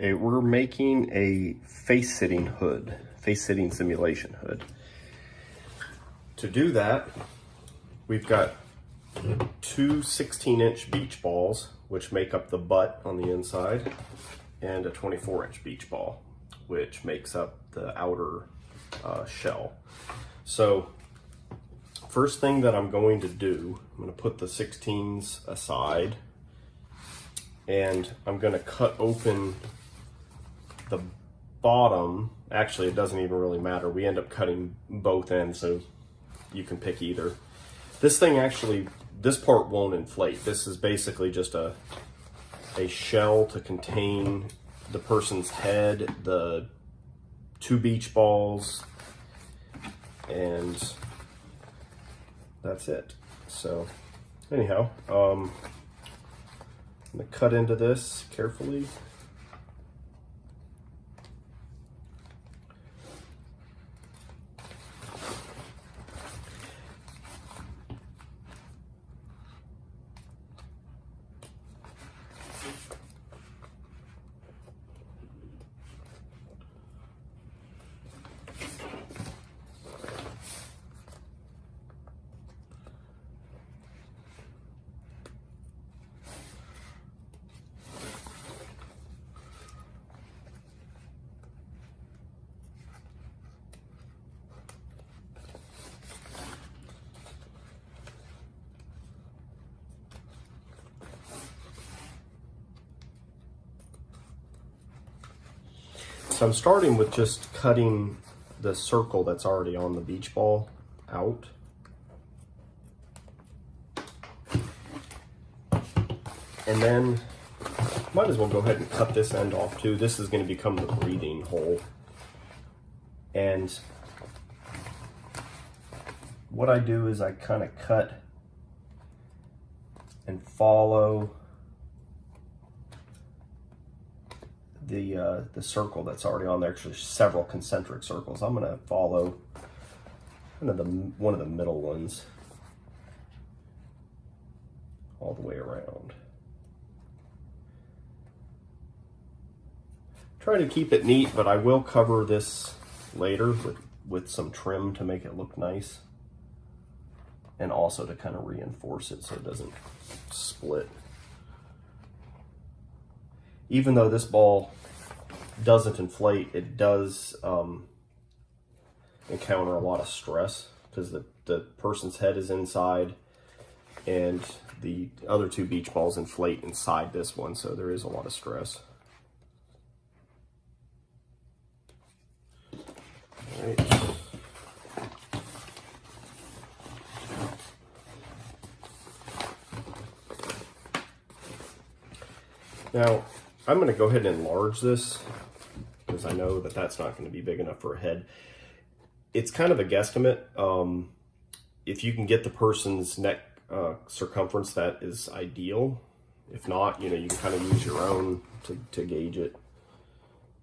We're making a face-sitting hood, face-sitting simulation hood. To do that, we've got two 16-inch beach balls, which make up the butt on the inside, and a 24-inch beach ball, which makes up the outer shell. So, first thing that I'm going to do, I'm going to put the 16s aside, and I'm going to cut open the bottom. Actually, it doesn't even really matter. We end up cutting both ends, so you can pick either. This thing actually, this part won't inflate. This is basically just a shell to contain the person's head, the two beach balls, and that's it. So anyhow, I'm gonna cut into this carefully. So I'm starting with just cutting the circle that's already on the beach ball out. And then might as well go ahead and cut this end off too. This is going to become the breathing hole. And what I do is I kind of cut and follow the circle that's already on there. Actually, several concentric circles. I'm going to follow one of the middle ones all the way around. Try to keep it neat, but I will cover this later with some trim to make it look nice, and also to kind of reinforce it so it doesn't split. Even though this ball doesn't inflate, it does encounter a lot of stress because the person's head is inside and the other two beach balls inflate inside this one, so there is a lot of stress. All right. Now, I'm going to go ahead and enlarge this because I know that that's not going to be big enough for a head. It's kind of a guesstimate. If you can get the person's neck circumference, that is ideal. If not, you can kind of use your own to gauge it.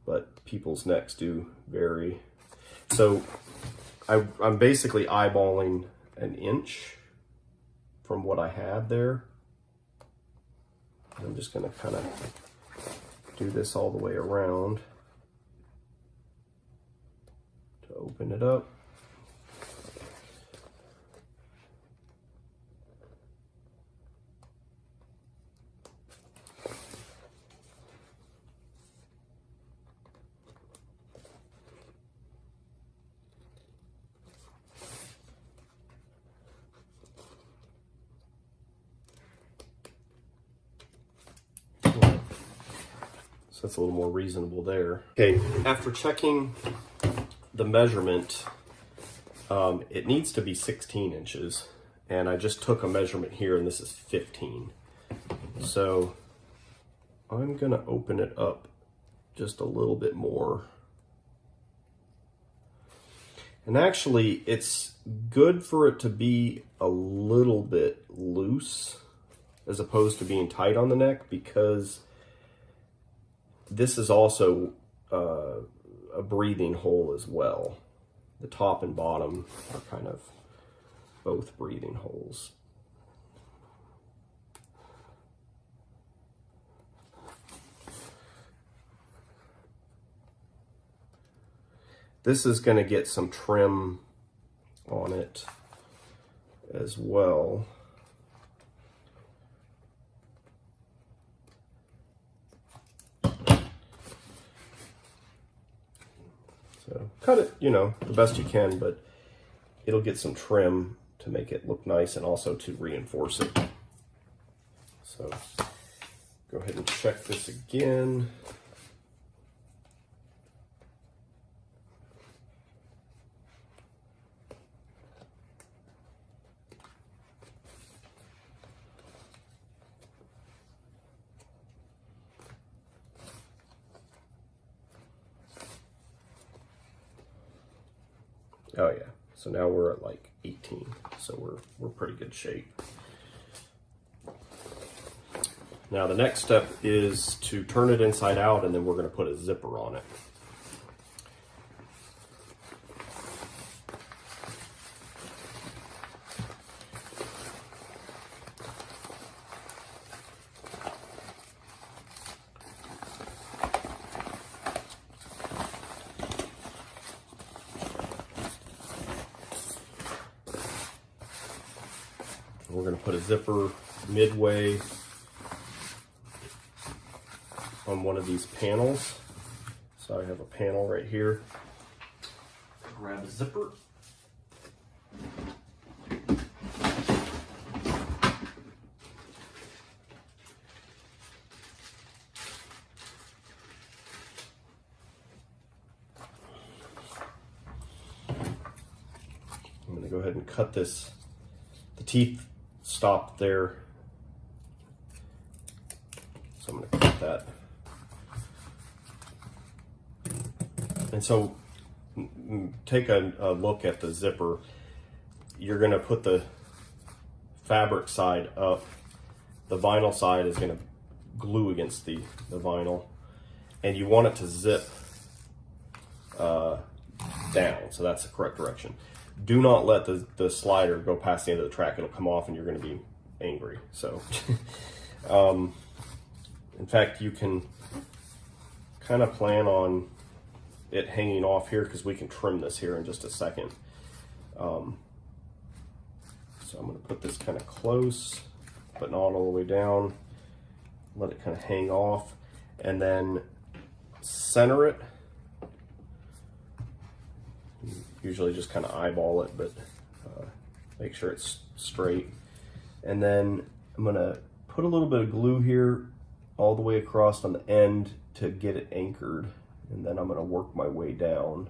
But people's necks do vary. So I'm basically eyeballing an inch from what I had there. I'm just going to kind of do this all the way around to open it up. So that's a little more reasonable there. Okay, after checking the measurement, it needs to be 16 inches. And I just took a measurement here and this is 15. So I'm gonna open it up just a little bit more. And actually it's good for it to be a little bit loose as opposed to being tight on the neck, because this is also a breathing hole as well. The top and bottom are kind of both breathing holes. This is going to get some trim on it as well. So cut it, you know, the best you can, but it'll get some trim to make it look nice and also to reinforce it. So go ahead and check this again. Oh yeah, so now we're at like 18, so we're pretty good shape. Now the next step is to turn it inside out, and then we're going to put a zipper on it. We're going to put a zipper midway on one of these panels. So I have a panel right here. Grab a zipper. I'm going to go ahead and cut this. The teeth stop there, so I'm going to cut that. And so take a look at the zipper. You're going to put the fabric side up. The vinyl side is going to glue against the vinyl, and you want it to zip down, so that's the correct direction. Do not let the slider go past the end of the track. It'll come off and you're going to be angry. So, in fact, you can kind of plan on it hanging off here because we can trim this here in just a second. So I'm going to put this kind of close, but not all the way down. Let it kind of hang off, and then center it. Usually just kind of eyeball it, but make sure it's straight. And then I'm gonna put a little bit of glue here all the way across on the end to get it anchored. And then I'm gonna work my way down.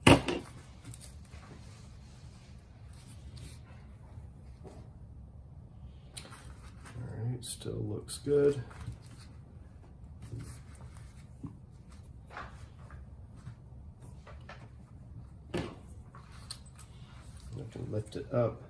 All right, still looks good. I can lift it up.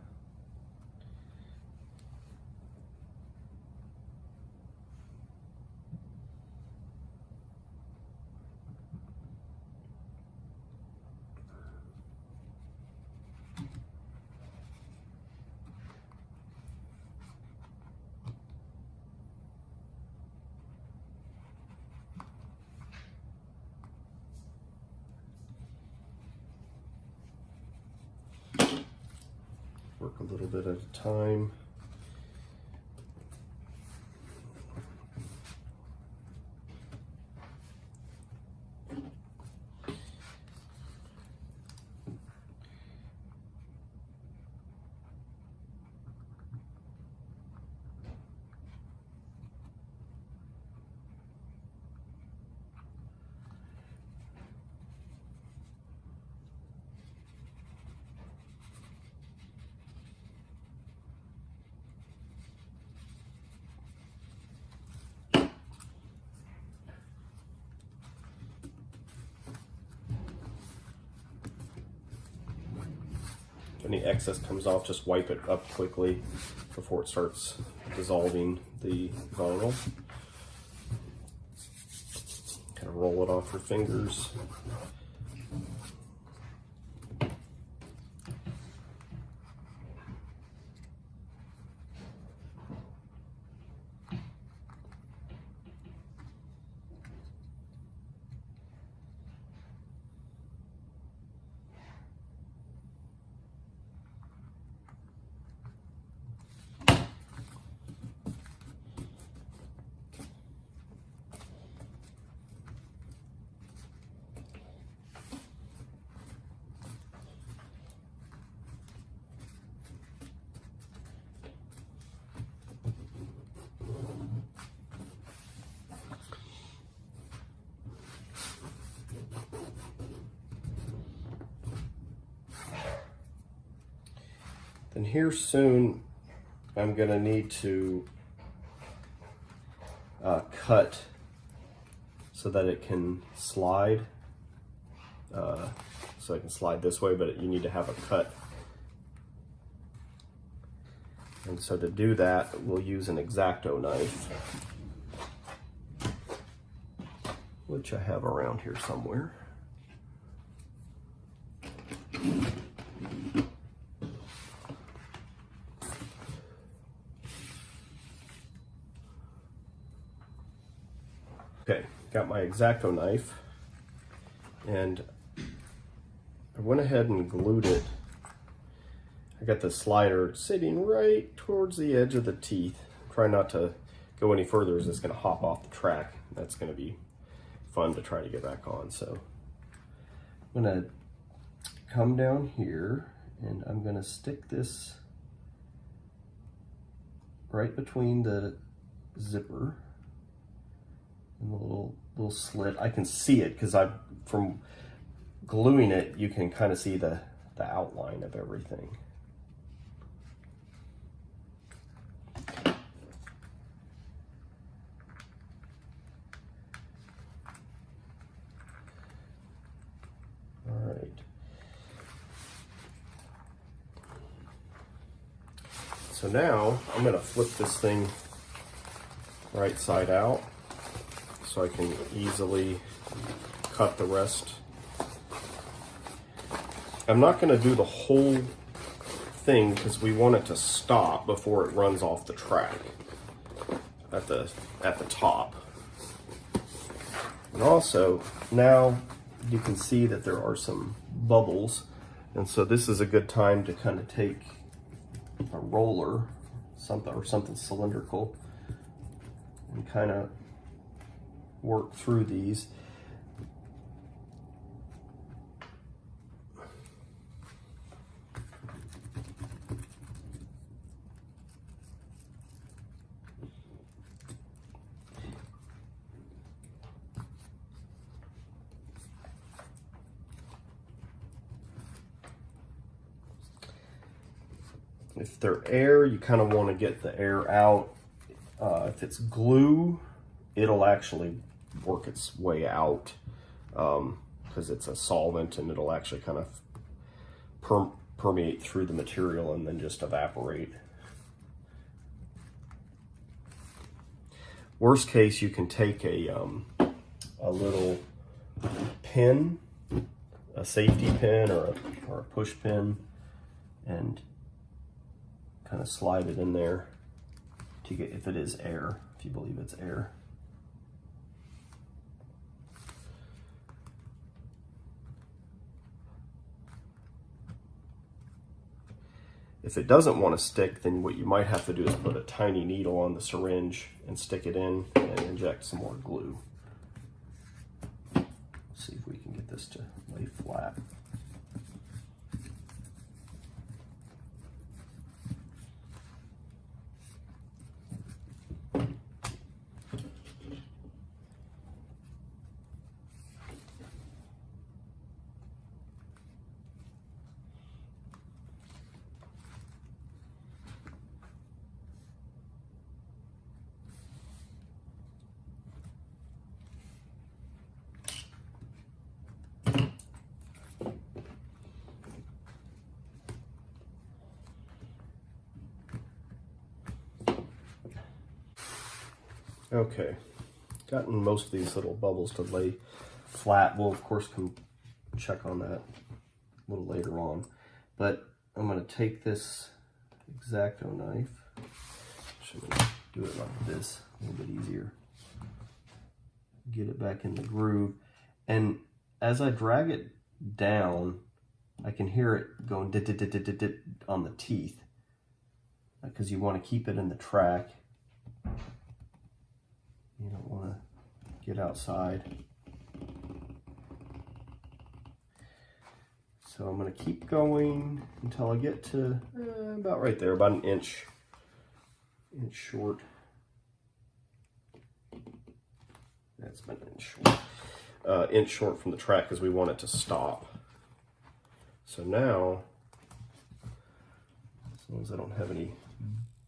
Work a little bit at a time. If any excess comes off, just wipe it up quickly before it starts dissolving the vinyl. Kind of roll it off your fingers. And here soon, I'm gonna need to cut so that it can slide. So it can slide this way, but you need to have a cut. And so to do that, we'll use an X-Acto knife, which I have around here somewhere. Okay, got my X-Acto knife, and I went ahead and glued it. I got the slider sitting right towards the edge of the teeth. Try not to go any further as it's gonna hop off the track. That's gonna be fun to try to get back on. So I'm gonna come down here and I'm gonna stick this right between the zipper and the little slit. I can see it because from gluing it, you can kind of see the outline of everything. All right. So now I'm going to flip this thing right side out so I can easily cut the rest. I'm not going to do the whole thing because we want it to stop before it runs off the track at the top. And also now you can see that there are some bubbles, and so this is a good time to kind of take a roller, something cylindrical, and kind of work through these. If they're air, you kind of want to get the air out. If it's glue, it'll actually work its way out because it's a solvent and it'll actually kind of permeate through the material and then just evaporate. Worst case, you can take a little pin, a safety pin or a push pin, and kind of slide it in there to get, if it is air, if you believe it's air. If it doesn't want to stick, then what you might have to do is put a tiny needle on the syringe and stick it in and inject some more glue. Let's see if we can get this to lay flat. Okay, gotten most of these little bubbles to lay flat. We'll of course come check on that a little later on, but I'm going to take this X-Acto knife. Actually, I'm going to do it like this, a little bit easier. Get it back in the groove, and as I drag it down, I can hear it going dit dit dit dit dit dit on the teeth, because you want to keep it in the track. You don't want to get outside. So I'm going to keep going until I get to about right there, about an inch short. That's about an inch short from the track because we want it to stop. So now, As long as I don't have any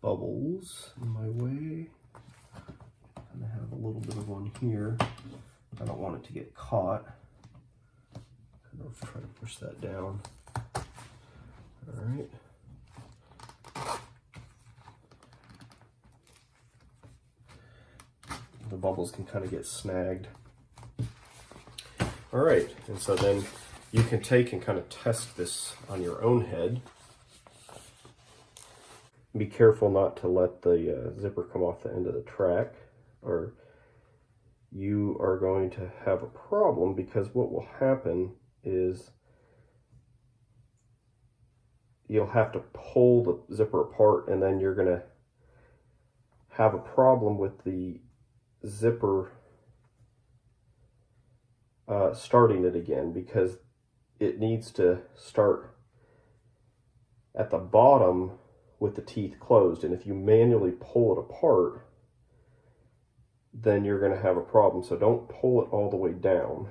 bubbles in my way. And I have a little bit of one here. I don't want it to get caught. I'll try to push that down. All right. The bubbles can kind of get snagged. All right, and so then you can take and kind of test this on your own head. Be careful not to let the zipper come off the end of the track, or you are going to have a problem, because what will happen is you'll have to pull the zipper apart, and then you're going to have a problem with the zipper starting it again, because it needs to start at the bottom with the teeth closed, and if you manually pull it apart, then you're going to have a problem. So don't pull it all the way down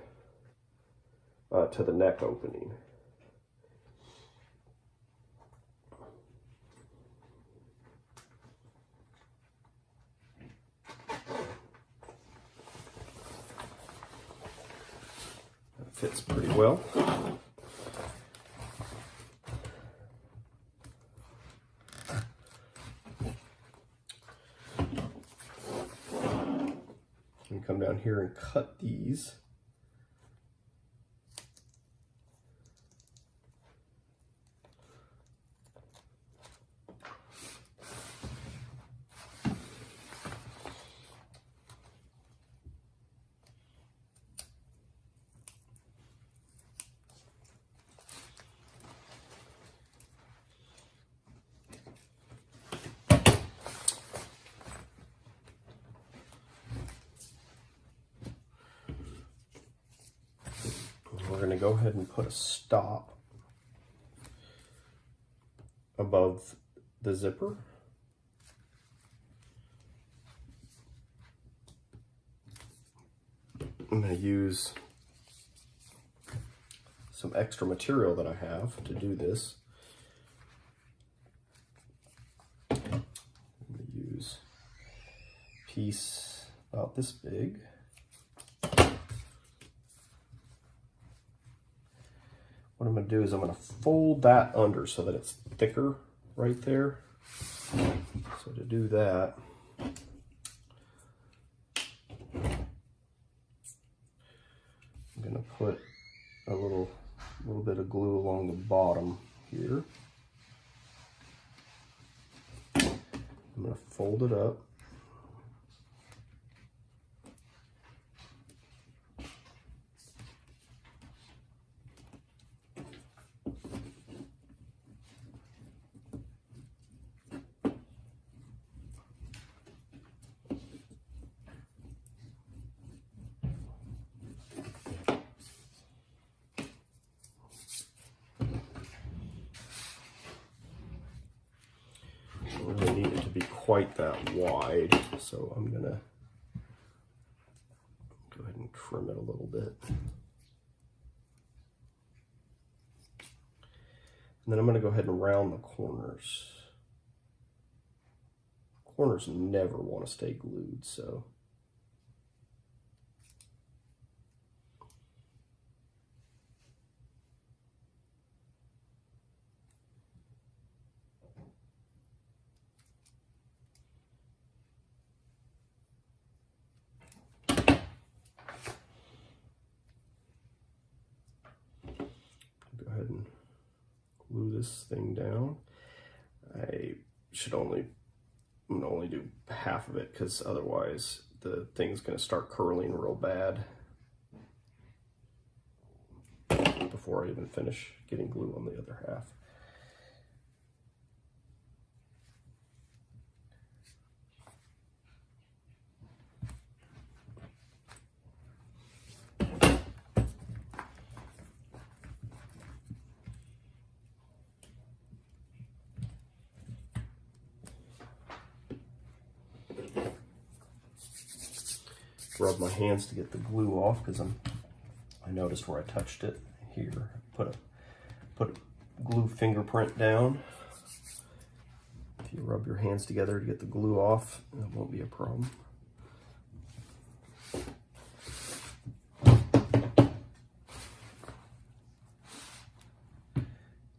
to the neck opening. That fits pretty well. And come down here and cut these. We're going to go ahead and put a stop above the zipper. I'm going to use some extra material that I have to do this. I'm going to use a piece about this big. What I'm going to do is I'm going to fold that under so that it's thicker right there. So to do that, I'm going to put a little bit of glue along the bottom here. I'm going to fold it up. I don't need it to be quite that wide, so I'm gonna go ahead and trim it a little bit. And then I'm gonna go ahead and round the corners. Corners never want to stay glued, so. And glue this thing down. I'm gonna only do half of it, because otherwise the thing's gonna start curling real bad before I even finish getting glue on the other half. Rub my hands to get the glue off, because I noticed where I touched it here. Put a glue fingerprint down, rub your hands together to get the glue off, and it won't be a problem.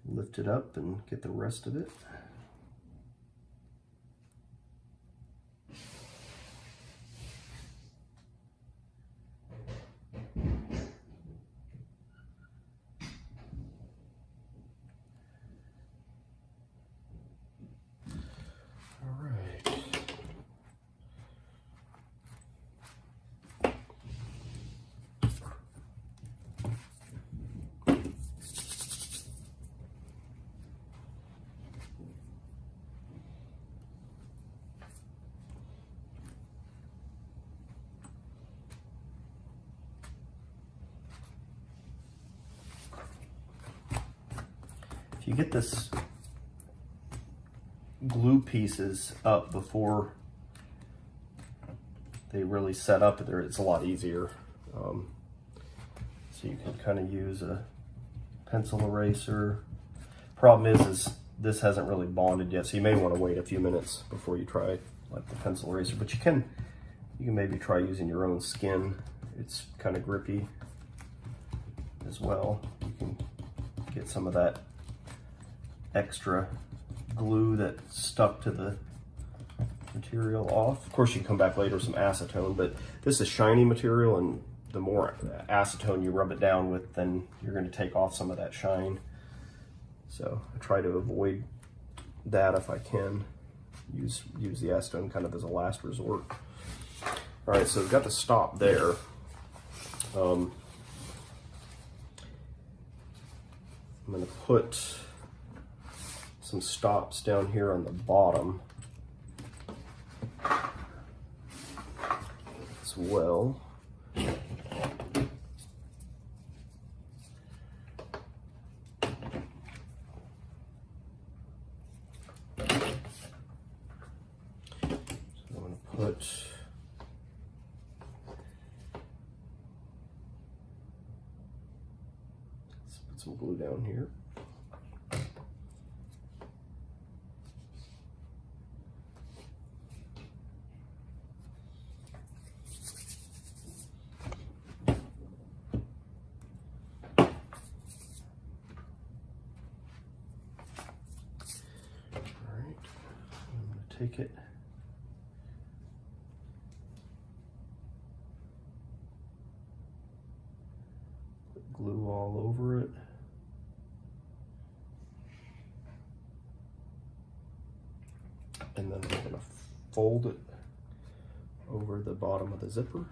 Lift it up and get the rest of it. If you get this glue pieces up before they really set up there, it's a lot easier. So you can kind of use a pencil eraser. Problem is this hasn't really bonded yet, so you may want to wait a few minutes before you try like the pencil eraser, but you can maybe try using your own skin. It's kind of grippy as well. You can get some of that extra glue that stuck to the material off. Of course, you can come back later with some acetone, but this is shiny material, and the more acetone you rub it down with, then you're going to take off some of that shine. So I try to avoid that if I can. Use the acetone kind of as a last resort. All right, so we've got the stop there. I'm going to put some stops down here on the bottom as well. Let's put some glue down here. All right, I'm going to take it. Glue all over it. And then we're going to fold it over the bottom of the zipper.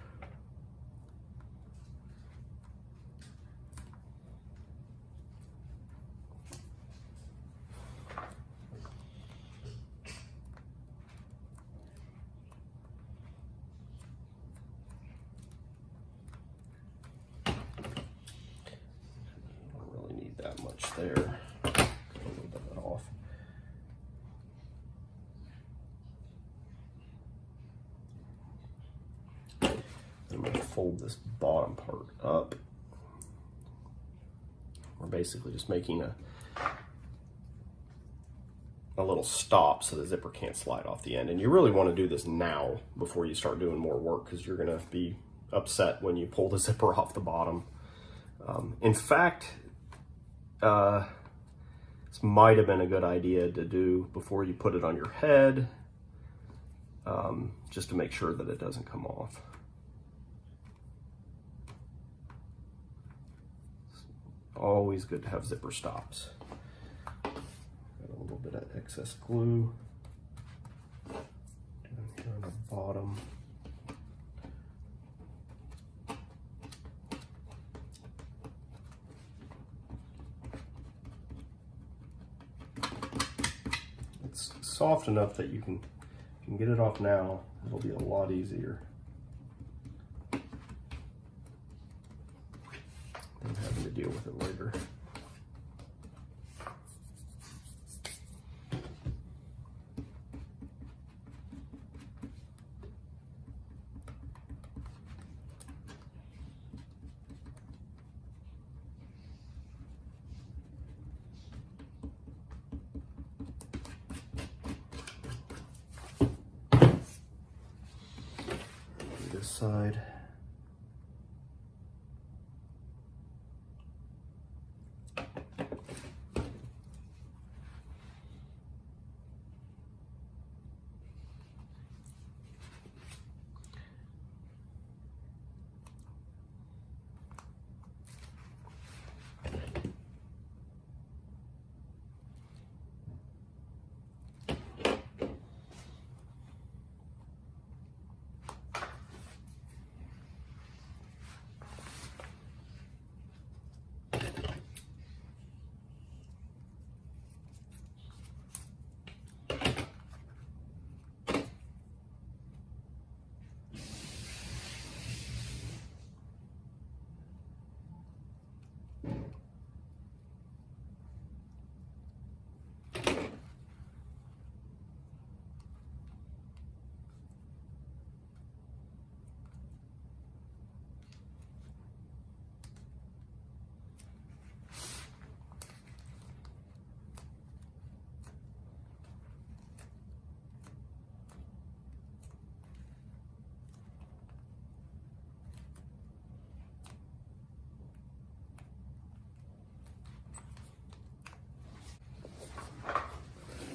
That much there. Cut a little bit of that off. I'm going to fold this bottom part up. We're basically just making a little stop so the zipper can't slide off the end. And you really want to do this now before you start doing more work, because you're going to be upset when you pull the zipper off the bottom. In fact, this might have been a good idea to do before you put it on your head, just to make sure that it doesn't come off. It's always good to have zipper stops. Got a little bit of excess glue down here on the bottom. It's soft enough that you can get it off now. It'll be a lot easier than having to deal with it later. side.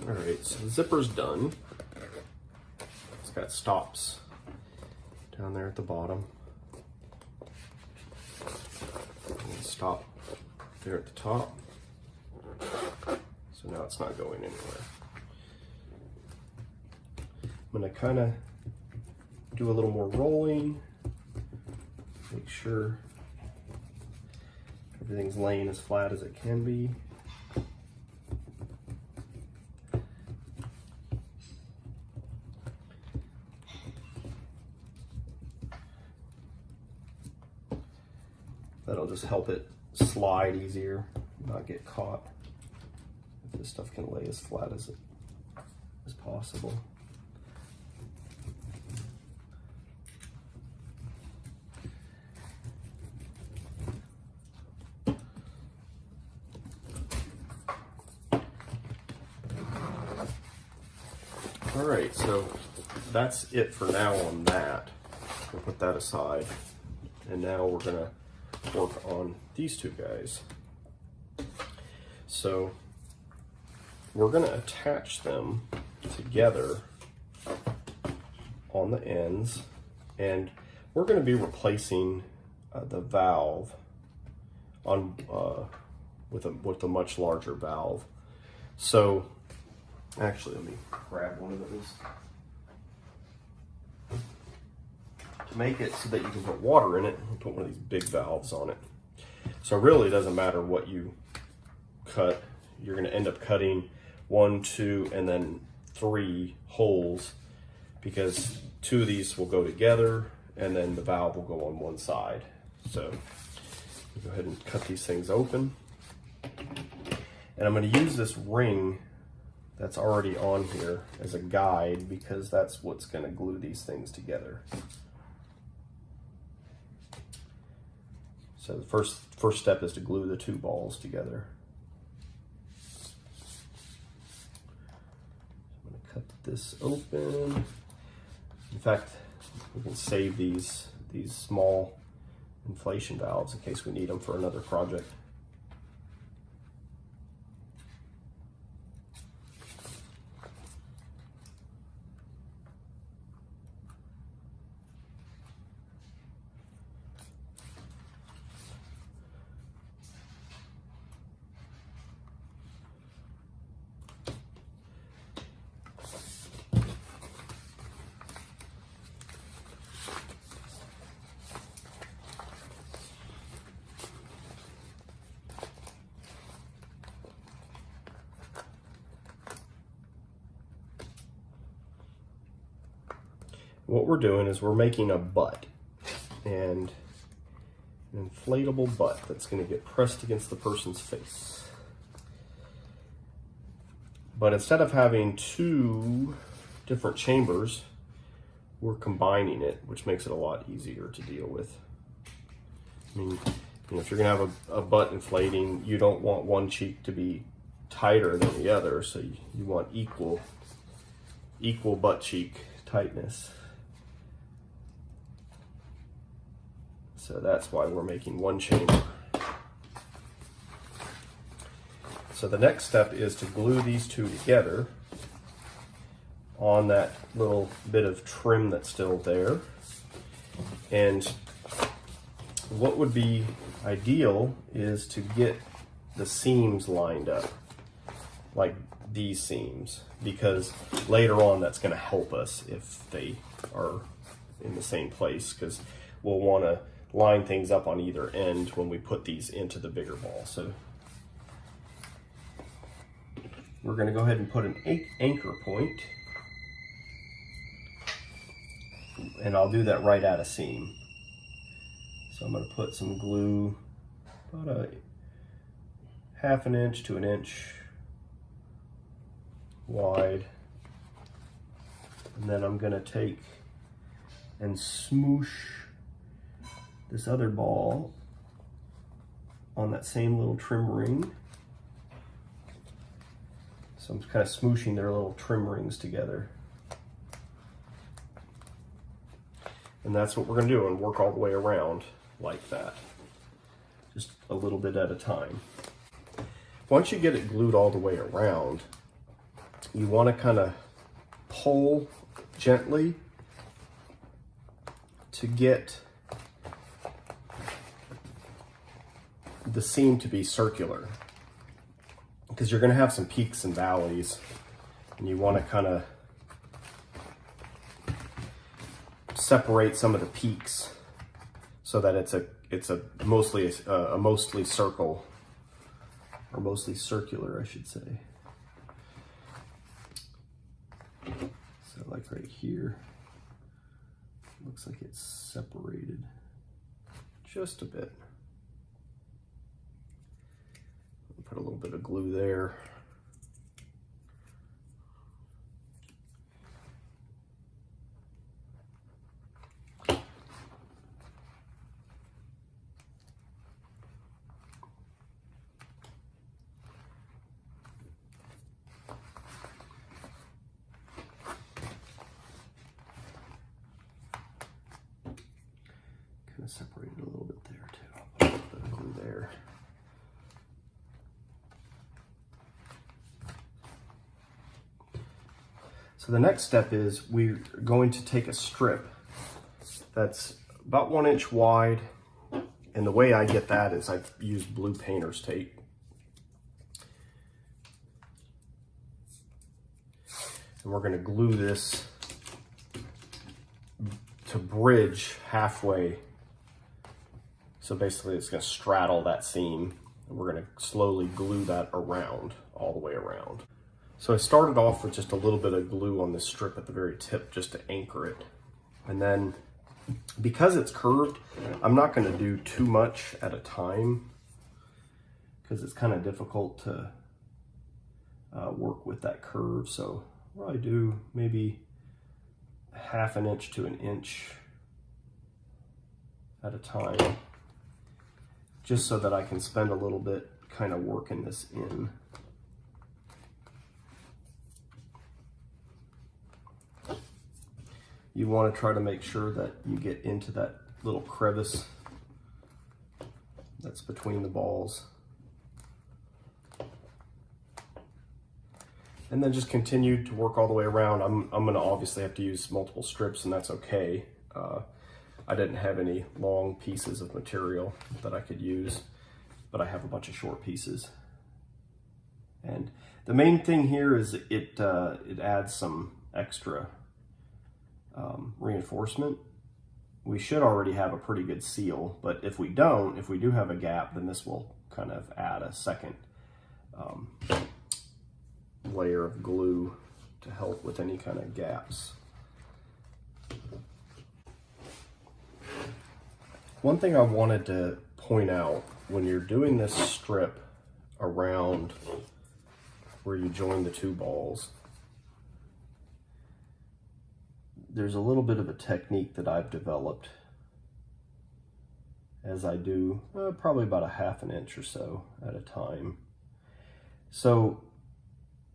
All right, so the zipper's done. It's got stops down there at the bottom. And stop there at the top. So now it's not going anywhere. I'm gonna kind of do a little more rolling. Make sure everything's laying as flat as it can be. That'll just help it slide easier, not get caught. If this stuff can lay as flat as possible. All right, so that's it for now on that. We'll put that aside. And now we're gonna work on these two guys. So we're going to attach them together on the ends, and we're going to be replacing the valve on with a much larger valve. So actually, let me grab one of those to make it so that you can put water in it. I'll put one of these big valves on it. So really, it doesn't matter what you cut. You're going to end up cutting 1, 2, and then 3 holes, because 2 of these will go together and then the valve will go on one side. So go ahead and cut these things open. And I'm going to use this ring that's already on here as a guide, because that's what's going to glue these things together. So the first step is to glue the 2 balls together. I'm going to cut this open. In fact, we can save these small inflation valves in case we need them for another project. What we're doing is we're making a butt, and an inflatable butt that's going to get pressed against the person's face. But instead of having 2 different chambers, we're combining it, which makes it a lot easier to deal with. I mean, if you're going to have a butt inflating, you don't want one cheek to be tighter than the other, so you want equal butt cheek tightness. So that's why we're making one chamber. So the next step is to glue these two together on that little bit of trim that's still there. And what would be ideal is to get the seams lined up, like these seams, because later on that's going to help us if they are in the same place, because we'll want to line things up on either end when we put these into the bigger ball. So we're going to go ahead and put an anchor point, and I'll do that right at a seam. So I'm going to put some glue about a ½ inch to 1 inch wide, and then I'm going to take and smoosh this other ball on that same little trim ring. So I'm kind of smooshing their little trim rings together. And that's what we're going to do, and work all the way around like that, just a little bit at a time. Once you get it glued all the way around, you want to kind of pull gently to get the seam to be circular, because you're going to have some peaks and valleys, and you want to kind of separate some of the peaks so that it's a mostly circle, or mostly circular, I should say. So like right here, looks like it's separated just a bit. Put a little bit of glue there. Kind of separated a little bit there too. I'll put a little bit of glue there. So the next step is we're going to take a strip that's about 1 inch wide. And the way I get that is I've used blue painter's tape. And we're going to glue this to bridge halfway. So basically it's going to straddle that seam, and we're going to slowly glue that around, all the way around. So I started off with just a little bit of glue on this strip at the very tip just to anchor it. And then because it's curved, I'm not going to do too much at a time, because it's kind of difficult to work with that curve. So what I do, maybe ½ inch to 1 inch at a time, just so that I can spend a little bit kind of working this in. You want to try to make sure that you get into that little crevice that's between the balls. And then just continue to work all the way around. I'm going to obviously have to use multiple strips, and that's okay. I didn't have any long pieces of material that I could use, but I have a bunch of short pieces. And the main thing here is it adds some extra reinforcement. We should already have a pretty good seal, but if we don't, if we do have a gap, then this will kind of add a second layer of glue to help with any kind of gaps. One thing I wanted to point out, when you're doing this strip around where you join the two balls, there's a little bit of a technique that I've developed as I do probably about a ½ inch or so at a time. So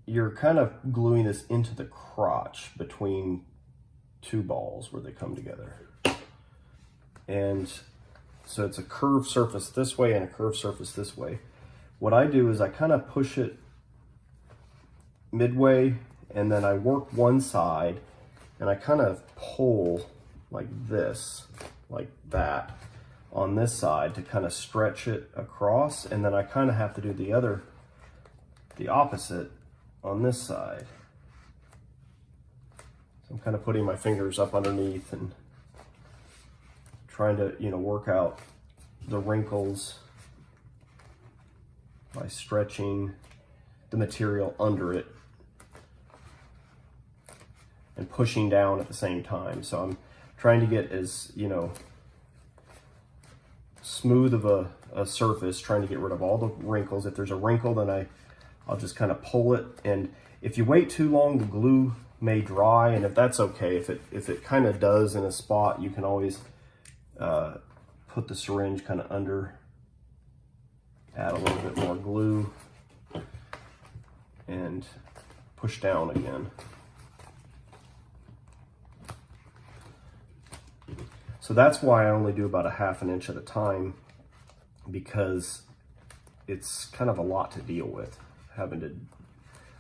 you're kind of gluing this into the crotch between two balls where they come together. And So it's a curved surface this way and a curved surface this way. What I do is I kind of push it midway, and then I work one side and I kind of pull like this, like that on this side to kind of stretch it across, and then I kind of have to do the opposite on this side. So I'm kind of putting my fingers up underneath and trying to, you know, work out the wrinkles by stretching the material under it and pushing down at the same time. So I'm trying to get as, you know, smooth of a surface, trying to get rid of all the wrinkles. If there's a wrinkle, then I'll just kind of pull it. And if you wait too long, the glue may dry, and if that's okay, if it kind of does in a spot, you can always put the syringe kind of under, add a little bit more glue, and push down again. So that's why I only do about a 1/2 inch at a time, because it's kind of a lot to deal with, having to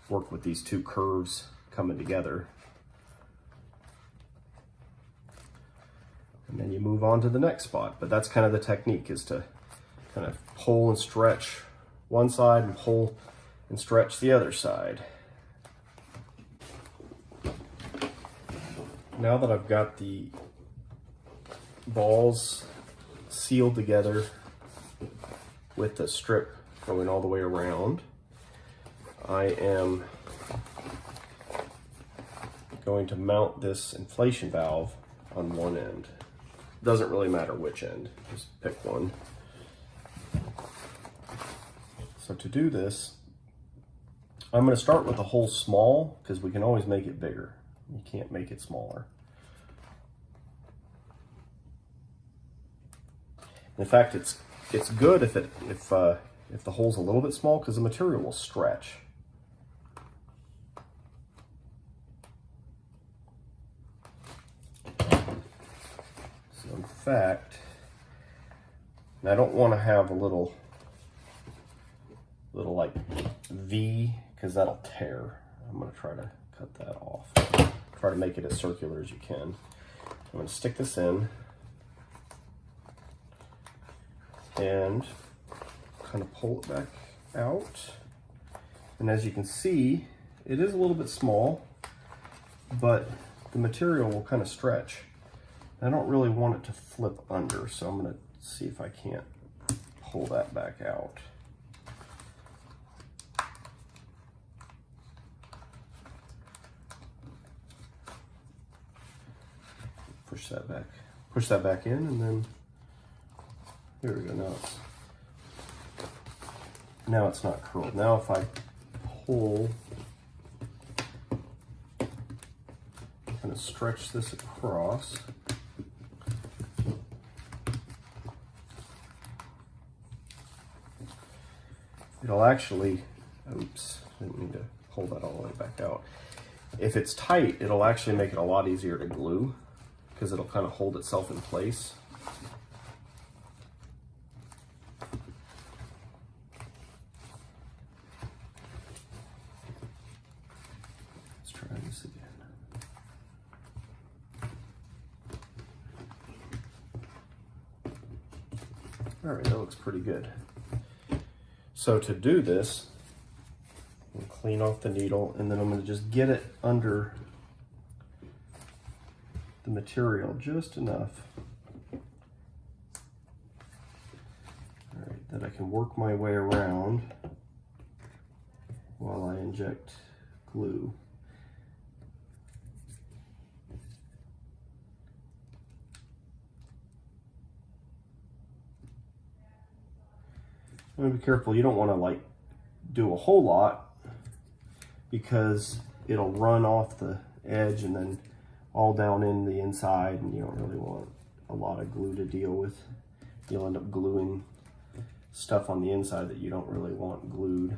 work with these two curves coming together. And then you move on to the next spot. But that's kind of the technique, is to kind of pull and stretch one side and pull and stretch the other side. Now that I've got the balls sealed together with the strip going all the way around, I am going to mount this inflation valve on one end. Doesn't really matter which end, just pick one. So to do this, I'm going to start with the hole small, because we can always make it bigger. You can't make it smaller. In fact, it's good if the hole's a little bit small, because the material will stretch. So in fact, and I don't want to have a little like V, because that'll tear. I'm going to try to cut that off. Try to make it as circular as you can. I'm going to stick this in and kind of pull it back out. And as you can see, it is a little bit small, but the material will kind of stretch. I don't really want it to flip under, so I'm going to see if I can't pull that back out. Push that back in, and then here we go. Now it's not curled. Now if I pull, kind of stretch this across, it'll actually, oops, didn't mean to pull that all the way back out. If it's tight, it'll actually make it a lot easier to glue, because it'll kind of hold itself in place. Let's try this again. All right, that looks pretty good. So to do this, we'll clean off the needle, and then I'm going to just get it under the material just enough, all right, that I can work my way around while I inject glue. I'm going to be careful. You don't want to like do a whole lot, because it'll run off the edge and then all down in the inside, and you don't really want a lot of glue to deal with. You'll end up gluing stuff on the inside that you don't really want glued.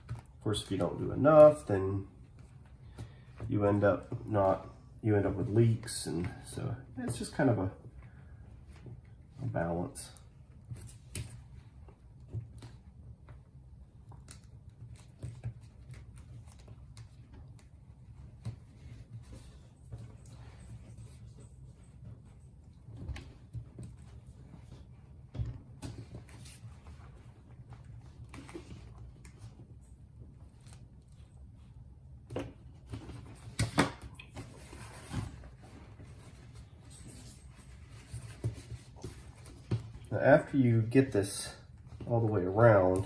Of course, if you don't do enough, then you end up with leaks, and so it's just kind of balance. Now, after you get this all the way around,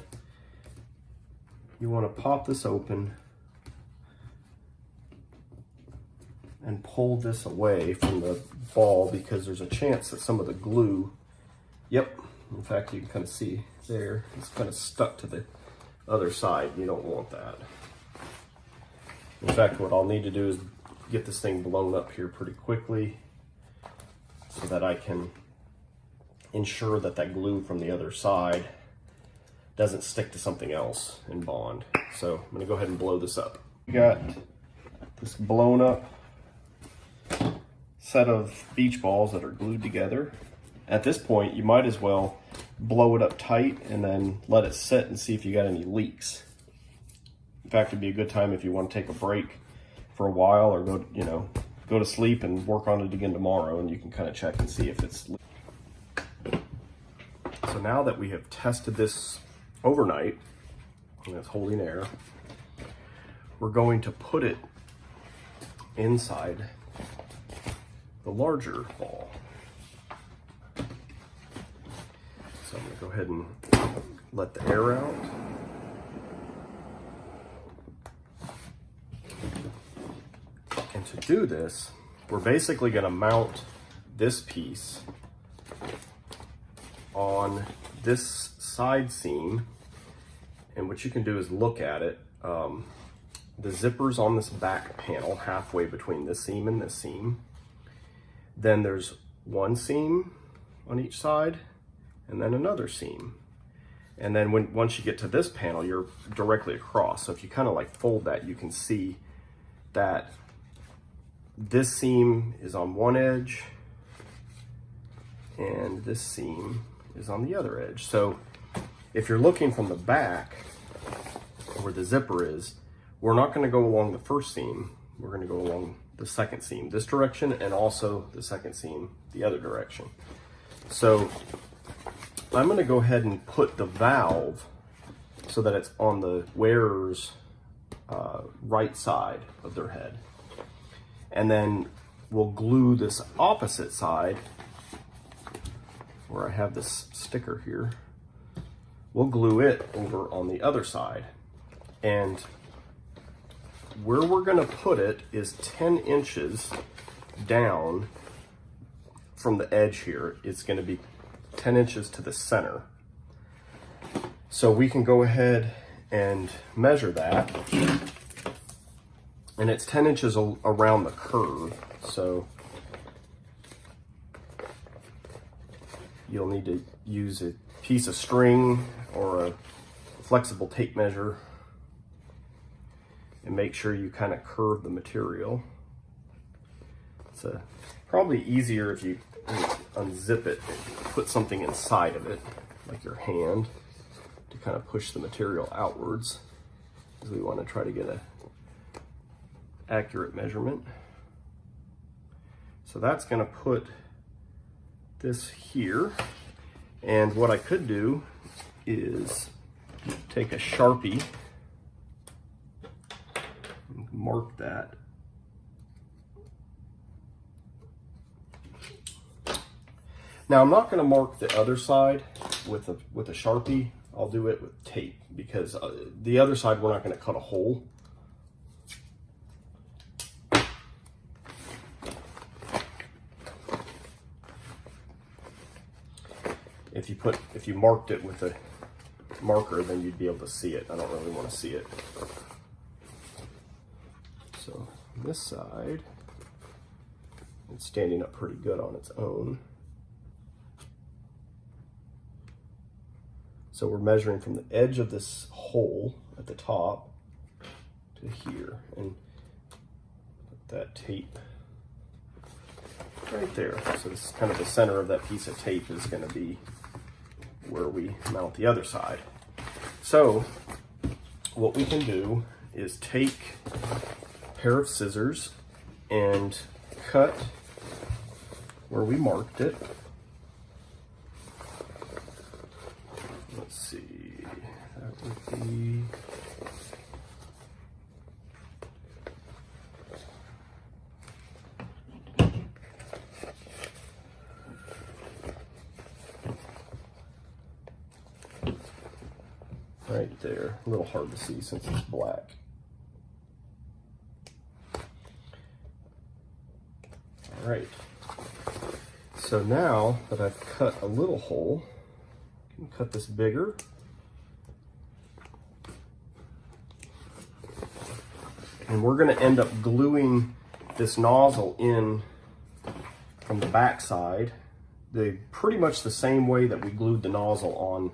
you want to pop this open and pull this away from the ball, because there's a chance that some of the glue, yep, in fact you can kind of see there, it's kind of stuck to the other side. You don't want that. In fact, what I'll need to do is get this thing blown up here pretty quickly so that I can ensure that that glue from the other side doesn't stick to something else and bond. So I'm gonna go ahead and blow this up. We got this blown up set of beach balls that are glued together. At this point, you might as well blow it up tight and then let it sit and see if you got any leaks. In fact, it'd be a good time if you want to take a break for a while, or go to sleep and work on it again tomorrow, and you can kind of check and see if it's leaking. So now that we have tested this overnight and it's holding air, we're going to put it inside the larger ball. So I'm going to go ahead and let the air out. And to do this, we're basically going to mount this piece on this side seam, and what you can do is look at it. The zipper's on this back panel halfway between this seam and this seam. Then there's one seam on each side and then another seam. And then once you get to this panel, you're directly across. So if you kind of like fold that, you can see that this seam is on one edge and this seam is on the other edge. So if you're looking from the back where the zipper is, we're not going to go along the first seam. We're going to go along the second seam this direction, and also the second seam the other direction. So I'm going to go ahead and put the valve so that it's on the wearer's right side of their head. And then we'll glue this opposite side where I have this sticker here. We'll glue it over on the other side. And where we're going to put it is 10 inches down from the edge here. It's going to be 10 inches to the center. So we can go ahead and measure that. And it's 10 inches around the curve. So you'll need to use a piece of string or a flexible tape measure and make sure you kind of curve the material. It's probably easier if you unzip it and put something inside of it, like your hand, to kind of push the material outwards, because we want to try to get a accurate measurement. So that's going to put this here. And what I could do is take a Sharpie, mark that. Now I'm not going to mark the other side with a Sharpie. I'll do it with tape, because the other side we're not going to cut a hole. If you marked it with a marker, then you'd be able to see it. I don't really want to see it. So this side, it's standing up pretty good on its own. So we're measuring from the edge of this hole at the top to here, and put that tape right there. So this is kind of the center of that piece of tape is going to be where we mount the other side. So what we can do is take a pair of scissors and cut where we marked it. Let's see, that would be right there. A little hard to see since it's black. All right. So now that I've cut a little hole, I can cut this bigger. And we're going to end up gluing this nozzle in from the back side, pretty much the same way that we glued the nozzle on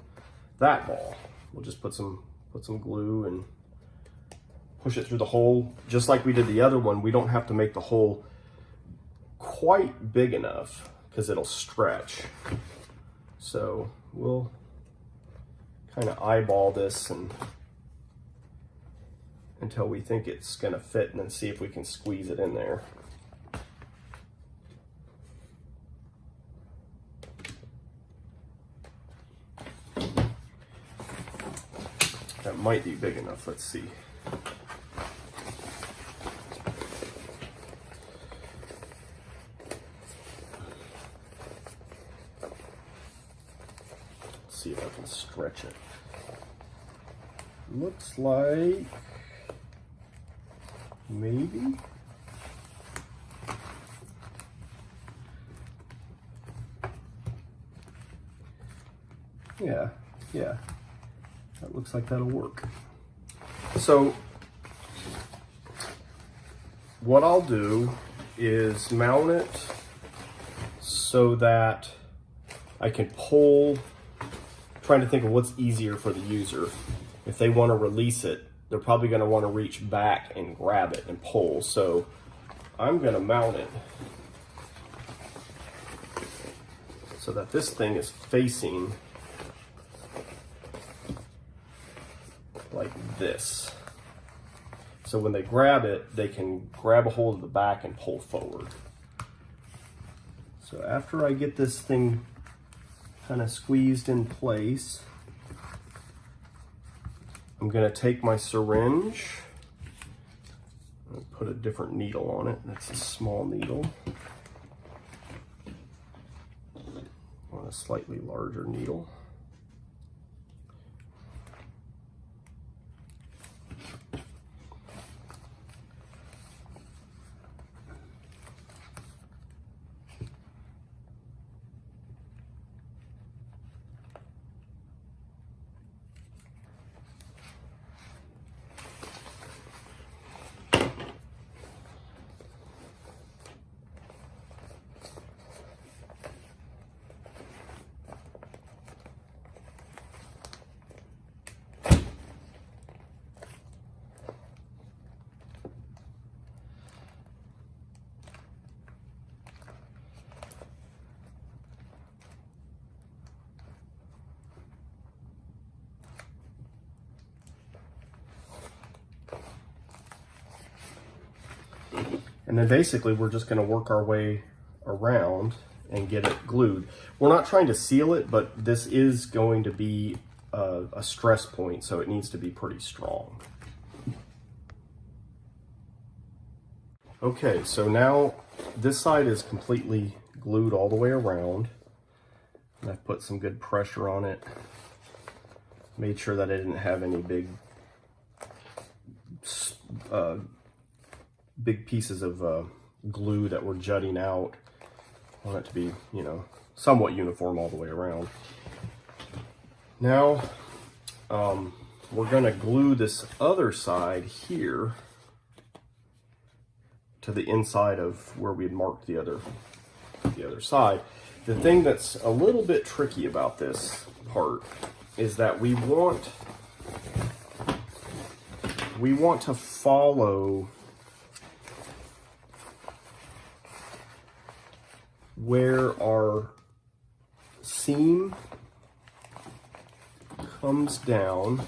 that ball. We'll just put some glue and push it through the hole, just like we did the other one. We don't have to make the hole quite big enough because it'll stretch. So we'll kind of eyeball this until we think it's going to fit, and then see if we can squeeze it in there. That might be big enough. Let's see. Let's see if I can stretch it. Looks like maybe. Yeah. That looks like that'll work. So what I'll do is mount it so that I can pull, trying to think of what's easier for the user. If they want to release it, they're probably going to want to reach back and grab it and pull. So I'm going to mount it so that this thing is facing like this. So when they grab it, they can grab a hold of the back and pull forward. So after I get this thing kind of squeezed in place, I'm going to take my syringe and put a different needle on it. That's a small needle. I want a slightly larger needle. And then basically we're just going to work our way around and get it glued. We're not trying to seal it, but this is going to be a stress point, so it needs to be pretty strong. Okay, so now this side is completely glued all the way around. And I've put some good pressure on it. Made sure that I didn't have any big pieces of glue that were jutting out. I want it to be, you know, somewhat uniform all the way around. Now, we're going to glue this other side here to the inside of where we had marked the other side. The thing that's a little bit tricky about this part is that we want to follow where our seam comes down.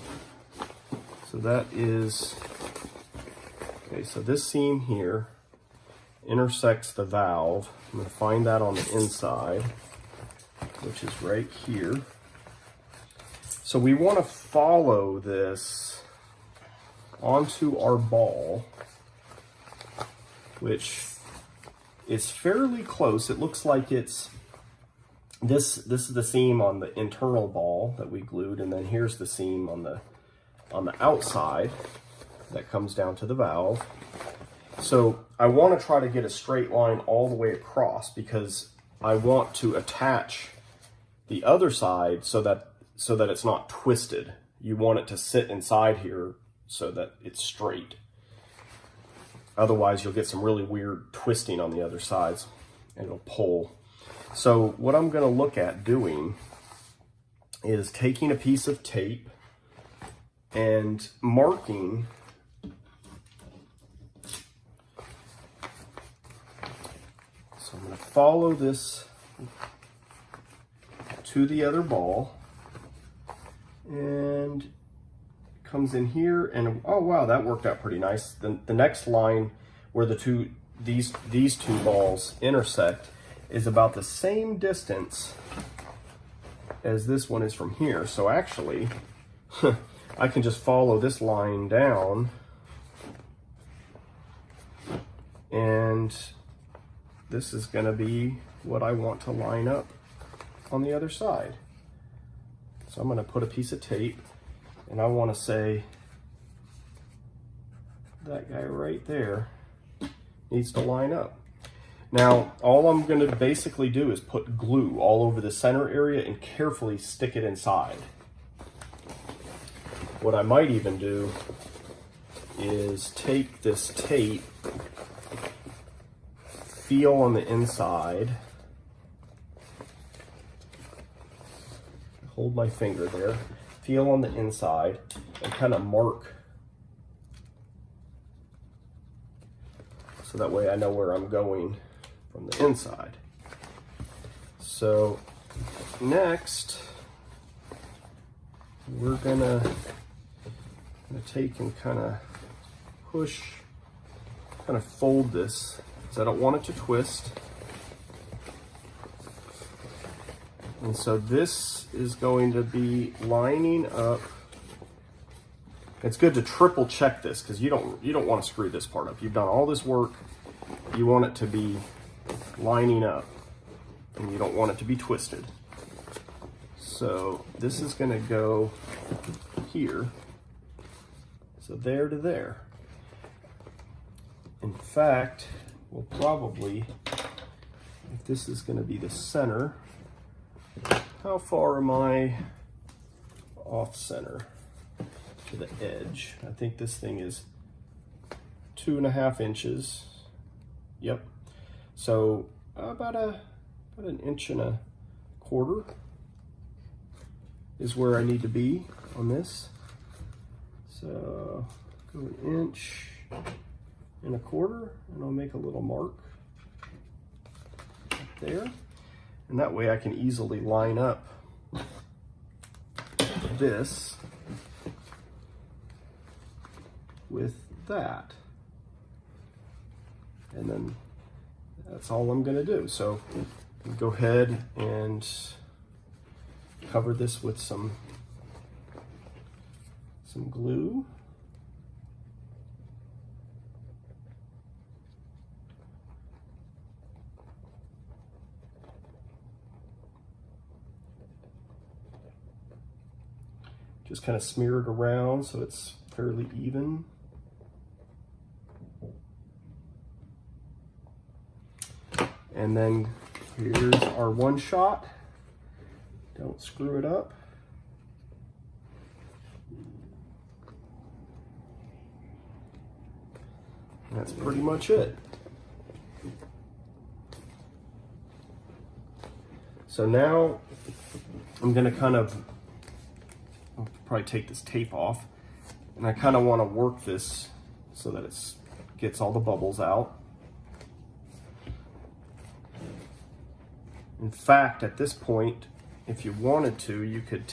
So that is, okay, so this seam here intersects the valve. I'm going to find that on the inside, which is right here. So we want to follow this onto our ball, which is fairly close. It looks like it's, this is the seam on the internal ball that we glued, and then here's the seam on the outside that comes down to the valve. So I want to try to get a straight line all the way across, because I want to attach the other side so that it's not twisted. You want it to sit inside here so that it's straight. Otherwise you'll get some really weird twisting on the other sides and it'll pull. So what I'm going to look at doing is taking a piece of tape and marking so I'm going to follow this to the other ball, and comes in here, and oh wow, that worked out pretty nice. The next line where these two balls intersect is about the same distance as this one is from here. So actually I can just follow this line down, and this is going to be what I want to line up on the other side. So I'm going to put a piece of tape, and I want to say that guy right there needs to line up. Now, all I'm going to basically do is put glue all over the center area and carefully stick it inside. What I might even do is take this tape, feel on the inside, hold my finger there, feel on the inside, and kind of mark, so that way I know where I'm going from the inside. So next we're gonna take and kind of push, kind of fold this, because I don't want it to twist. And so this is going to be lining up. It's good to triple check this, because you don't want to screw this part up. You've done all this work, you want it to be lining up, and you don't want it to be twisted. So this is going to go here, so there to there. In fact, we'll probably, if this is going to be the center, how far am I off center to the edge? I think this thing is 2.5 inches. Yep. So about an inch and a quarter is where I need to be on this. So go 1.25 inches, and I'll make a little mark up there. And that way I can easily line up this with that. And then that's all I'm going to do. So go ahead and cover this with some glue. Just kind of smear it around so it's fairly even. And then here's our one shot. Don't screw it up. And that's pretty much it. So now I'm going to kind of, I'll probably take this tape off, and I kind of want to work this so that it gets all the bubbles out. In fact, at this point, if you wanted to, you could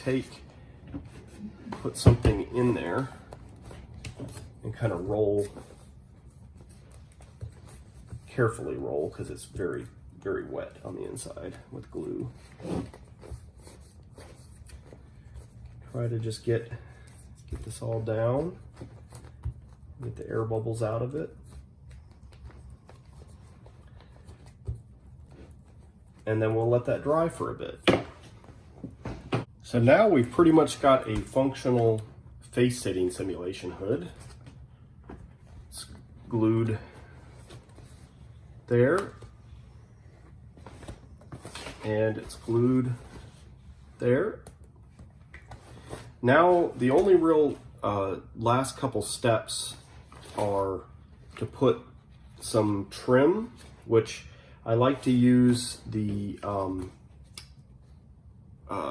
put something in there and kind of carefully roll, because it's very, very wet on the inside with glue. Try to just get this all down, get the air bubbles out of it. And then we'll let that dry for a bit. So now we've pretty much got a functional face sitting simulation hood. It's glued there, and it's glued there. Now the only real last couple steps are to put some trim, which I like to use the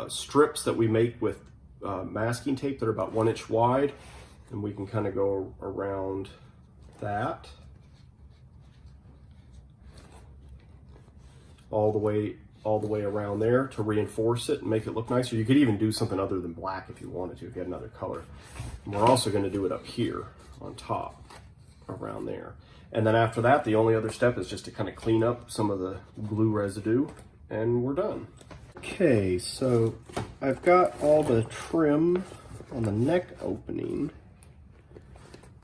strips that we make with masking tape that are about 1 inch wide, and we can kind of go around that all the way around there to reinforce it and make it look nicer. You could even do something other than black if you wanted to, if you had another color. And we're also going to do it up here on top around there. And then after that, the only other step is just to kind of clean up some of the glue residue, and we're done. Okay, so I've got all the trim on the neck opening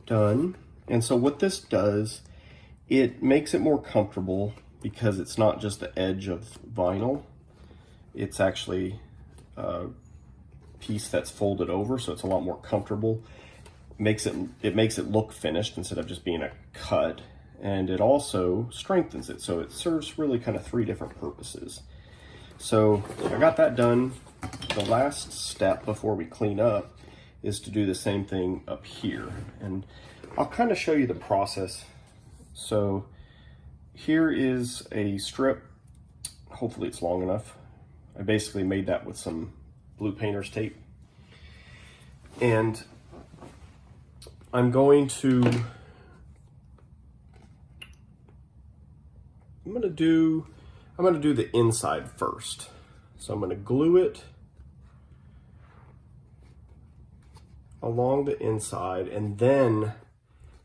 done. And so what this does, it makes it more comfortable because it's not just the edge of vinyl. It's actually a piece that's folded over, so it's a lot more comfortable. It makes it look finished instead of just being a cut, and it also strengthens it, so it serves really kind of 3 different purposes. So I got that done. The last step before we clean up is to do the same thing up here, and I'll kind of show you the process. So here is a strip. Hopefully it's long enough. I basically made that with some blue painter's tape, and I'm going to do the inside first. So I'm going to glue it along the inside, and then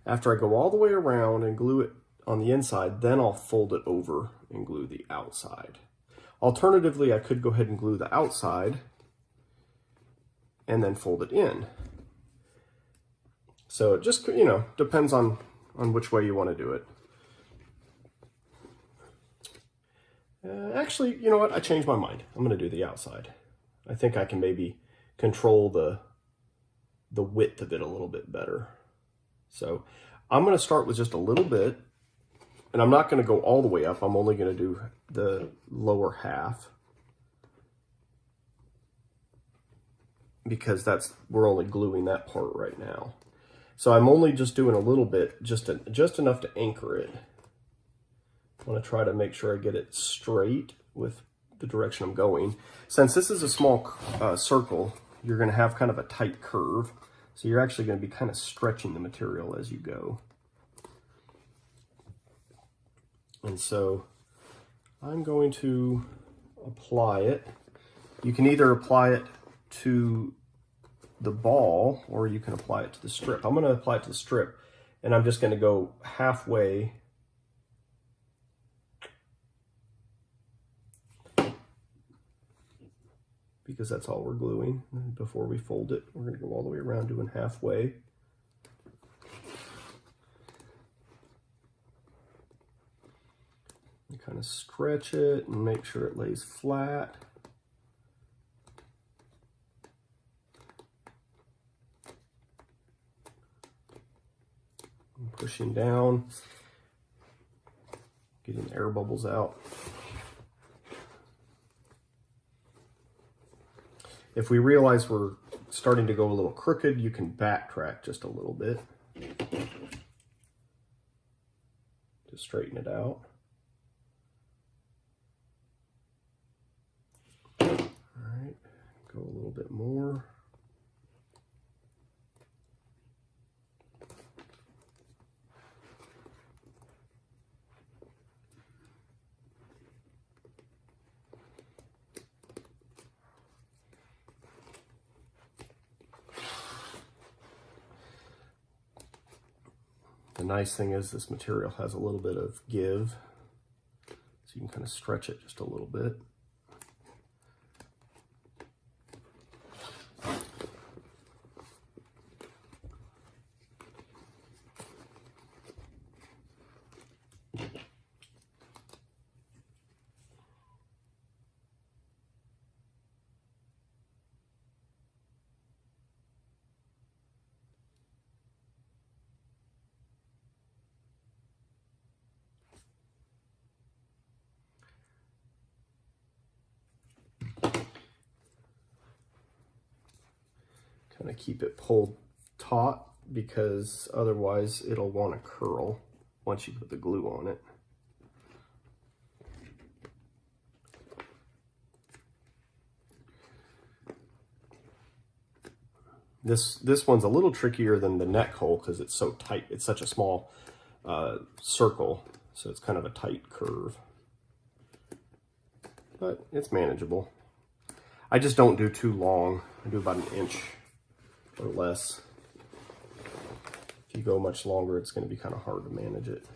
after I go all the way around and glue it on the inside, then I'll fold it over and glue the outside. Alternatively, I could go ahead and glue the outside and then fold it in. So it just, depends on which way you want to do it. Actually, you know what? I changed my mind. I'm going to do the outside. I think I can maybe control the width of it a little bit better. So I'm going to start with just a little bit, and I'm not going to go all the way up. I'm only going to do the lower half, because we're only gluing that part right now. So I'm only just doing a little bit, just enough to anchor it. I want to try to make sure I get it straight with the direction I'm going. Since this is a small circle, you're going to have kind of a tight curve. So you're actually going to be kind of stretching the material as you go. And so I'm going to apply it. You can either apply it to the ball, or you can apply it to the strip. I'm going to apply it to the strip, and I'm just going to go halfway because that's all we're gluing. And before we fold it, we're going to go all the way around doing halfway. And kind of stretch it and make sure it lays flat. Pushing down, getting the air bubbles out. If we realize we're starting to go a little crooked, you can backtrack just a little bit to straighten it out. All right, go a little bit more. nice thing is this material has a little bit of give, so you can kind of stretch it just a little bit. Kind of keep it pulled taut because otherwise it'll want to curl once you put the glue on it. This one's a little trickier than the neck hole because it's so tight. It's such a small circle, so it's kind of a tight curve. But it's manageable. I just don't do too long. I do about an inch or less. If you go much longer, it's going to be kind of hard to manage it.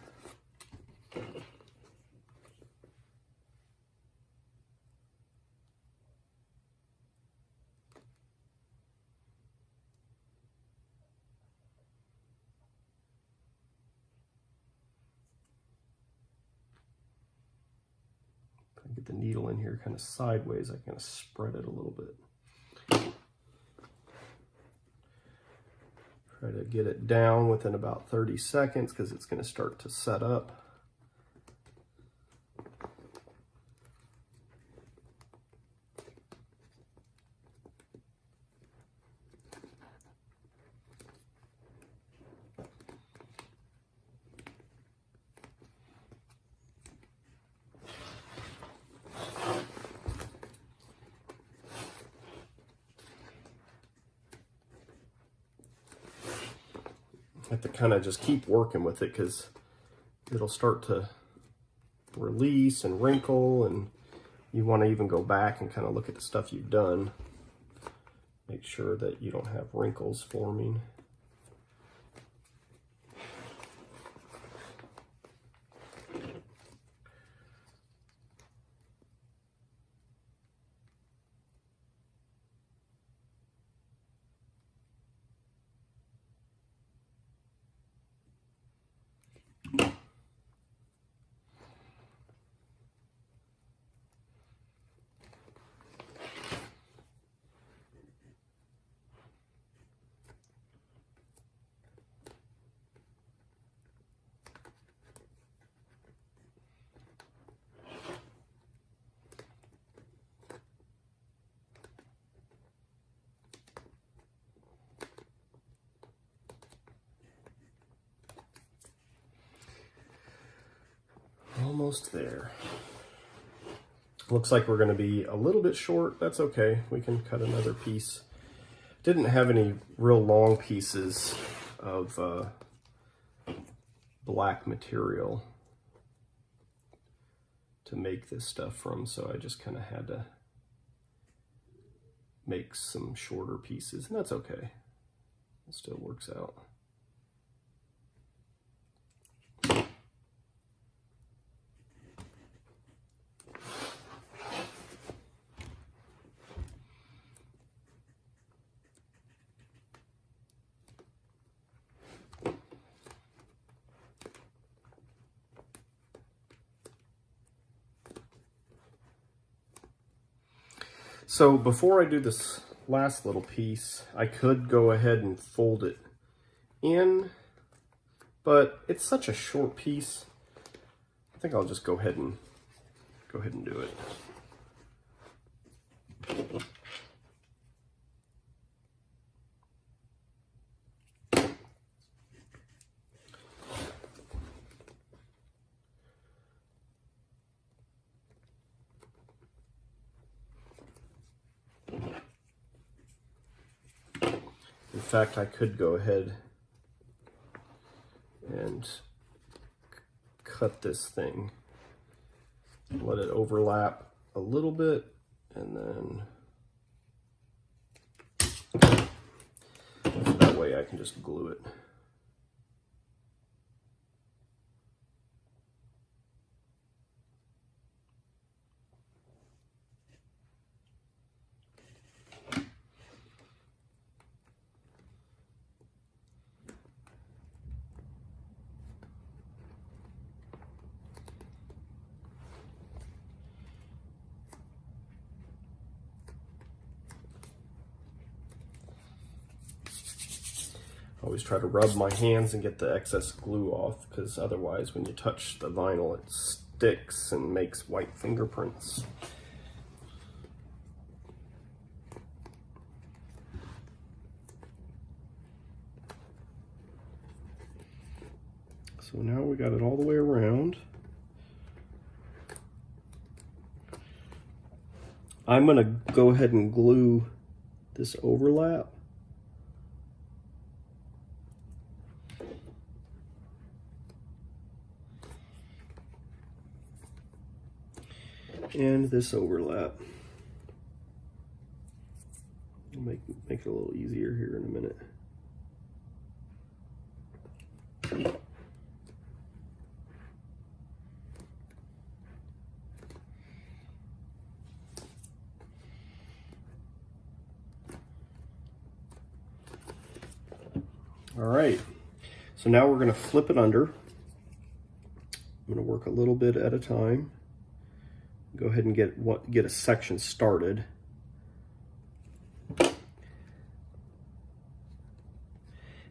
Get the needle in here kind of sideways. I kind of spread it a little bit. Try to get it down within about 30 seconds because it's going to start to set up. Have to kind of just keep working with it because it'll start to release and wrinkle, and you want to even go back and kind of look at the stuff you've done. Make sure that you don't have wrinkles forming. Almost there. Looks like we're going to be a little bit short. That's okay. We can cut another piece. Didn't have any real long pieces of black material to make this stuff from, so I just kind of had to make some shorter pieces, and that's okay. It still works out. So before I do this last little piece, I could go ahead and fold it in, but it's such a short piece. I think I'll just go ahead and do it. In fact, I could go ahead and cut this thing, let it overlap a little bit, and then so that way I can just glue it. Always try to rub my hands and get the excess glue off, because otherwise when you touch the vinyl it sticks and makes white fingerprints. So now we got it all the way around. I'm going to go ahead and glue this overlap. And this overlap. I'll make it a little easier here in a minute. All right, so now we're going to flip it under. I'm going to work a little bit at a time. Go ahead and get a section started. And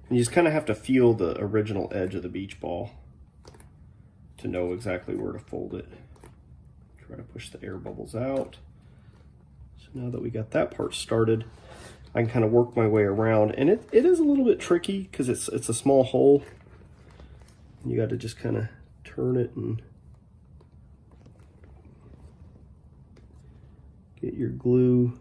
you just kind of have to feel the original edge of the beach ball to know exactly where to fold it. Try to push the air bubbles out. So now that we got that part started, I can kind of work my way around, and it is a little bit tricky because it's a small hole. You got to just kind of turn it and get your glue.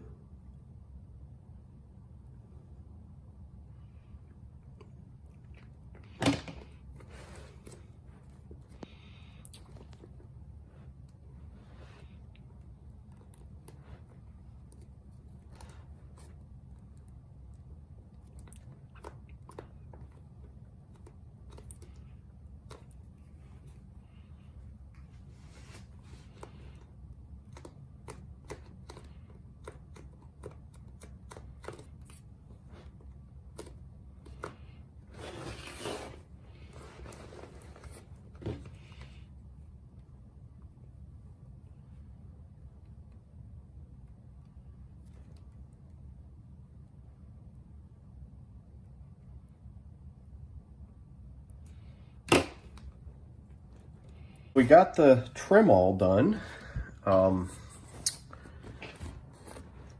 We got the trim all done.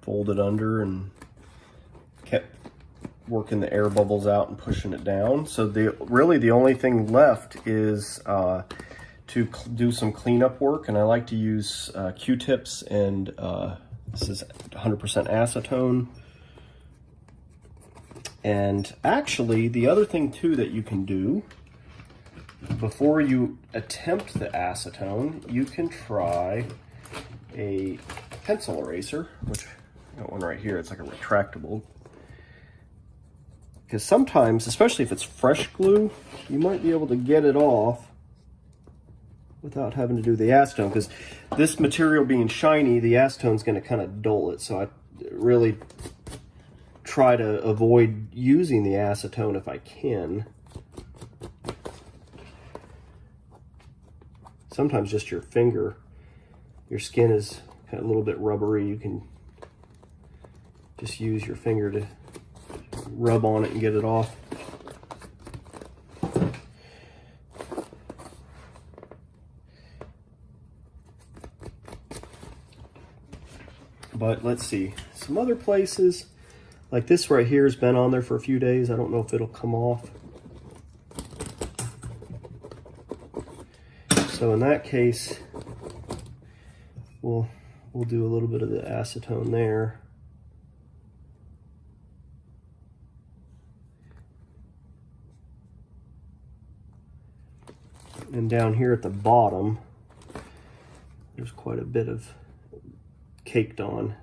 Folded under and kept working the air bubbles out and pushing it down. So really the only thing left is to do some cleanup work, and I like to use Q-tips, and this is 100% acetone. And actually the other thing too that you can do before you attempt the acetone, you can try a pencil eraser, which I got one right here. It's like a retractable. Because sometimes, especially if it's fresh glue, you might be able to get it off without having to do the acetone. Because this material being shiny, the acetone is going to kind of dull it. So I really try to avoid using the acetone if I can. Sometimes just your finger, your skin is kind of a little bit rubbery. You can just use your finger to rub on it and get it off. But let's see, some other places, like this right here has been on there for a few days. I don't know if it'll come off. So in that case, we'll do a little bit of the acetone there. And down here at the bottom, there's quite a bit of caked on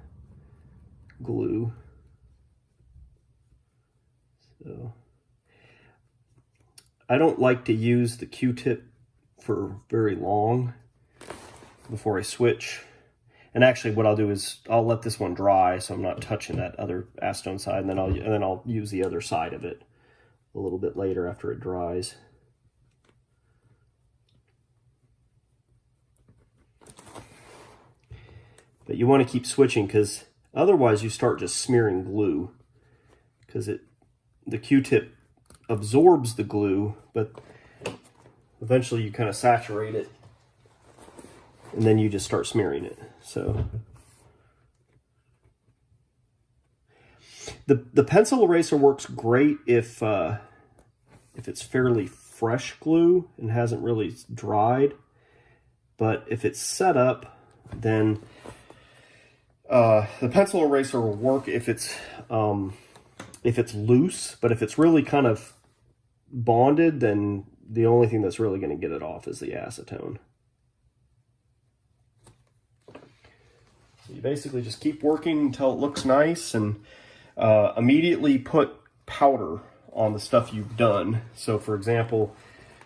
glue. So I don't like to use the Q-tip for very long before I switch. And actually what I'll do is I'll let this one dry so I'm not touching that other acetone side, and then I'll use the other side of it a little bit later after it dries. But you want to keep switching, because otherwise you start just smearing glue, because the Q-tip absorbs the glue, but eventually you kind of saturate it and then you just start smearing it. So the pencil eraser works great if it's fairly fresh glue and hasn't really dried, but if it's set up, then the pencil eraser will work if it's loose, but if it's really kind of bonded, then the only thing that's really going to get it off is the acetone. So you basically just keep working until it looks nice, and immediately put powder on the stuff you've done. So for example,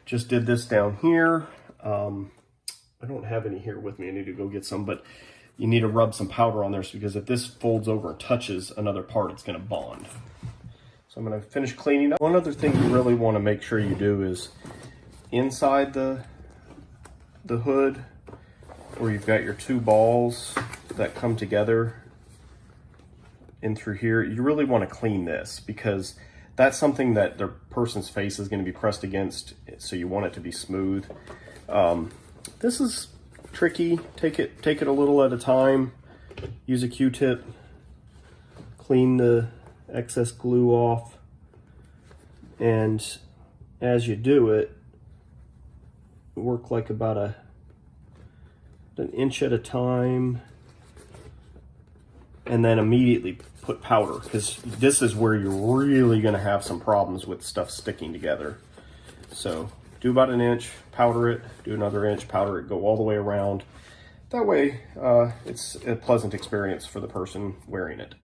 just did this down here. I don't have any here with me. I need to go get some, but you need to rub some powder on there because if this folds over and touches another part, it's going to bond. So I'm going to finish cleaning up. One other thing you really want to make sure you do is inside the hood, where you've got your two balls that come together in through here, you really want to clean this because that's something that the person's face is going to be pressed against, so you want it to be smooth. This is tricky. Take it a little at a time. Use a Q-tip. Clean the excess glue off. And as you do it, work like about an inch at a time. And then immediately put powder, because this is where you're really going to have some problems with stuff sticking together. So do about an inch, powder it, do another inch, powder it, go all the way around. That way, it's a pleasant experience for the person wearing it.